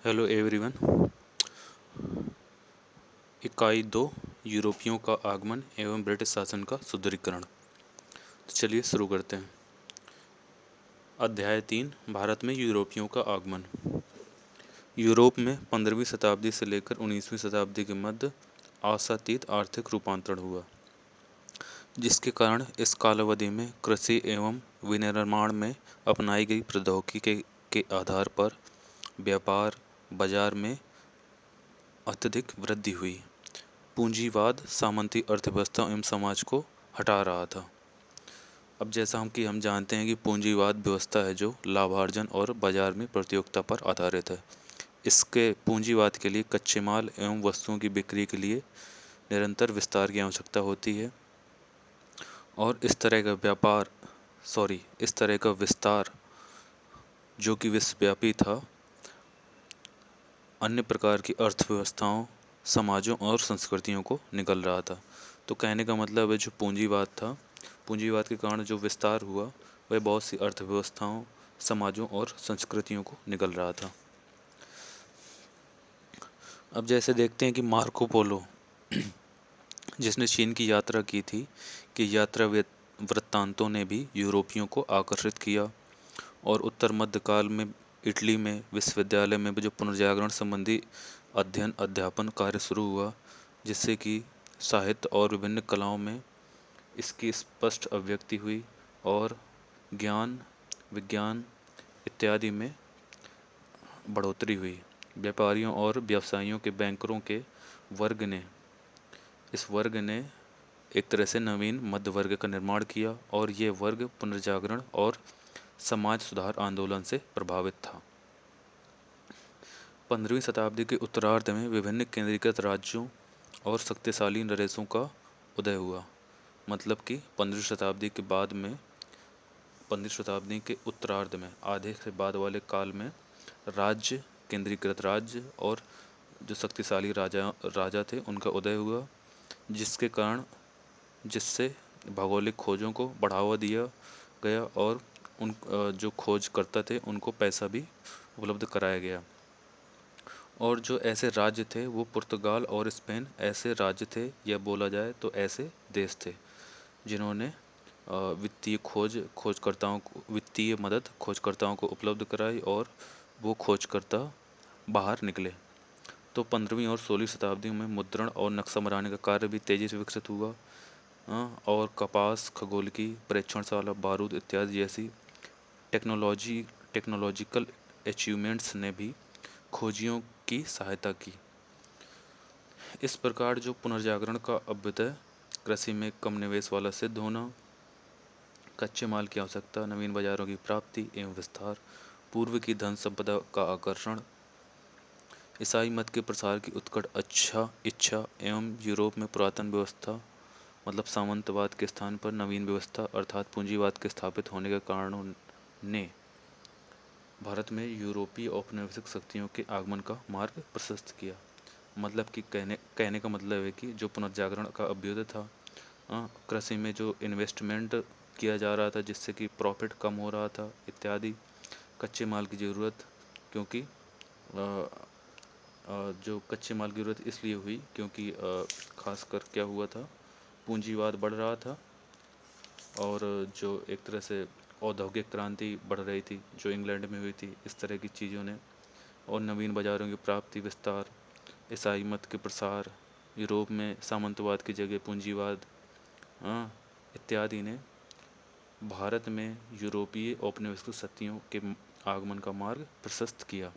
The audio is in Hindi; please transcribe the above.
Hello everyone. इकाई 2 यूरोपियों का आगमन एवं ब्रिटिश शासन का सुदृढ़ीकरण। तो चलिए शुरू करते हैं। अध्याय 3 भारत में यूरोपियों का आगमन। यूरोप में 15वीं शताब्दी से लेकर 19वीं शताब्दी के मध्य आशातीत आर्थिक रूपांतरण हुआ, जिसके कारण इस कालावधि में कृषि एवं विनिर्माण में अपनाई गई प्रौद्योगिकी के आधार पर व्यापार बाजार में अत्यधिक वृद्धि हुई। पूंजीवाद सामंती अर्थव्यवस्था एवं समाज को हटा रहा था। अब जैसा हम जानते हैं कि पूंजीवाद व्यवस्था है जो लाभार्जन और बाजार में प्रतियोगिता पर आधारित है। इसके पूंजीवाद के लिए कच्चे माल एवं वस्तुओं की बिक्री के लिए निरंतर विस्तार की आवश्यकता होती है, और इस तरह का विस्तार जो कि विश्वव्यापी था, अन्य प्रकार की अर्थव्यवस्थाओं, समाजों और संस्कृतियों को निगल रहा था। तो कहने का मतलब है, जो पूंजीवाद था, पूंजीवाद के कारण जो विस्तार हुआ वह बहुत सी अर्थव्यवस्थाओं, समाजों और संस्कृतियों को निगल रहा था। अब जैसे देखते हैं कि मार्को पोलो जिसने चीन की यात्रा की थी, कि यात्रा वृत्तांतों ने भी यूरोपियों को आकर्षित किया, और उत्तर मध्यकाल में इटली में विश्वविद्यालय में भी जो पुनर्जागरण संबंधी अध्ययन अध्यापन कार्य शुरू हुआ, जिससे कि साहित्य और विभिन्न कलाओं में इसकी स्पष्ट अभिव्यक्ति हुई, और ज्ञान विज्ञान इत्यादि में बढ़ोतरी हुई। व्यापारियों और व्यवसायियों के बैंकरों के वर्ग ने एक तरह से नवीन मध्य वर्ग का निर्माण किया, और ये वर्ग पुनर्जागरण और समाज सुधार आंदोलन से प्रभावित था। 15वीं शताब्दी के उत्तरार्ध में विभिन्न केंद्रीकृत राज्यों और शक्तिशाली नरेशों का उदय हुआ। मतलब कि 15वीं शताब्दी के बाद में, 15वीं शताब्दी के उत्तरार्ध में, आधे से बाद वाले काल में राज्य, केंद्रीकृत राज्य और जो शक्तिशाली राजा थे उनका उदय हुआ, जिससे भौगोलिक खोजों को बढ़ावा दिया गया, और उन जो खोजकर्ता थे उनको पैसा भी उपलब्ध कराया गया। और जो ऐसे राज्य थे वो पुर्तगाल और स्पेन ऐसे राज्य थे, या बोला जाए तो ऐसे देश थे, जिन्होंने वित्तीय मदद खोजकर्ताओं को उपलब्ध कराई, और वो खोजकर्ता बाहर निकले। तो 15वीं और 16वीं शताब्दी में मुद्रण और नक्शा बनाने का कार्य भी तेजी से विकसित हुआ, और कपास, खगोलिकी परीक्षणशाला, बारूद इत्यादि जैसी टेक्नोलॉजिकल अचीवमेंट्स ने भी खोजियों की सहायता की। इस प्रकार जो पुनर्जागरण का अभ्युदय, कृषि में कम निवेश वाला सिद्ध होना, कच्चे माल की आवश्यकता, नवीन बाजारों की प्राप्ति एवं विस्तार, पूर्व की धन संपदा का आकर्षण, ईसाई मत के प्रसार की उत्कट इच्छा एवं यूरोप में पुरातन व्यवस्था मतलब सामंतवाद के स्थान पर नवीन व्यवस्था अर्थात पूंजीवाद के स्थापित होने के कारणों ने भारत में यूरोपीय औपनिवेशिक शक्तियों के आगमन का मार्ग प्रशस्त किया। मतलब कि कहने का मतलब है कि जो पुनर्जागरण का अभ्युदय था, कृषि में जो इन्वेस्टमेंट किया जा रहा था जिससे कि प्रॉफिट कम हो रहा था इत्यादि, कच्चे माल की ज़रूरत, क्योंकि जो कच्चे माल की ज़रूरत इसलिए हुई क्योंकि खासकर क्या हुआ था, पूंजीवाद बढ़ रहा था, और जो एक तरह से औद्योगिक क्रांति बढ़ रही थी जो इंग्लैंड में हुई थी, इस तरह की चीज़ों ने, और नवीन बाज़ारों की प्राप्ति, विस्तार, ईसाई मत के प्रसार, यूरोप में सामंतवाद की जगह पूंजीवाद इत्यादि ने भारत में यूरोपीय औपनिवेशिक शक्तियों के आगमन का मार्ग प्रशस्त किया।